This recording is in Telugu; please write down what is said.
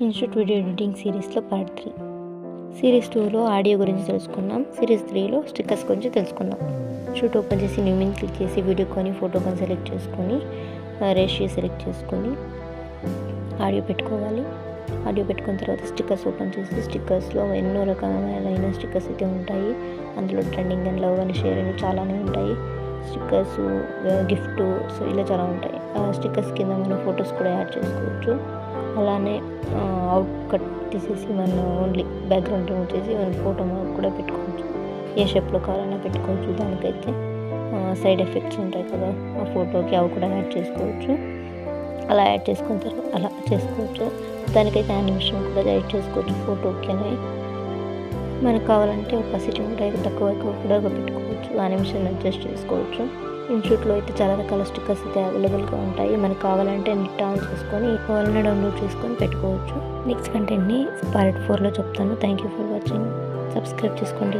ఇన్స్టిట్యూట్ వీడియో ఎడిటింగ్ సిరీస్లో పార్ట్ 3. సిరీస్ 2లో ఆడియో గురించి తెలుసుకున్నాం. సిరీస్ 3లో స్టిక్కర్స్ గురించి తెలుసుకుందాం. షూట్ ఓపెన్ చేసి న్యూ మెనూ క్లిక్ చేసి వీడియో కొని ఫోటో కొని సెలెక్ట్ చేసుకొని రేషియో సెలెక్ట్ చేసుకొని ఆడియో పెట్టుకోవాలి. ఆడియో పెట్టుకున్న తర్వాత స్టిక్కర్స్ ఓపెన్ చేసి స్టిక్కర్స్లో ఎన్నో రకాలైన స్టిక్కర్స్ అయితే ఉంటాయి. అందులో ట్రెండింగ్ అండ్ లవ్ అని షేర్ అని చాలానే ఉంటాయి. స్టిక్కర్స్ గిఫ్ట్ సో ఇలా చాలా ఉంటాయి. స్టిక్కర్స్ కింద మనం ఫొటోస్ కూడా యాడ్ చేసుకోవచ్చు. అలానే అవుట్ కట్ తీసేసి మనం ఓన్లీ బ్యాక్గ్రౌండ్ రిమూవ్ చేసి మనం ఫోటో కూడా పెట్టుకోవచ్చు. ఏ షేప్లో కావాలన్నా పెట్టుకోవచ్చు. దానికైతే సైడ్ ఎఫెక్ట్స్ ఉంటాయి కదా, ఆ ఫోటోకి అవి కూడా యాడ్ చేసుకోవచ్చు. అలా యాడ్ చేసుకున్న తర్వాత అలా చేసుకోవచ్చు. దానికైతే యానిమేషన్ కూడా యాడ్ చేసుకోవచ్చు ఫోటోకి అని. మనకు కావాలంటే ఒపాసిటీ కూడా తక్కువ కూడా పెట్టుకోవచ్చు. యానిమేషన్ అడ్జస్ట్ చేసుకోవచ్చు. ఇన్స్టిట్యూట్లో అయితే చాలా రకాల స్టిక్కర్స్ అయితే అవైలబుల్గా ఉంటాయి. మనకు కావాలంటే నెట్ ఆన్ చేసుకొని కావాలన్నా డౌన్లోడ్ చేసుకొని పెట్టుకోవచ్చు. నెక్స్ట్ కంటెంట్ని పార్ట్ 4లో చెప్తాను. Thank you for watching. Subscribe చేసుకోండి.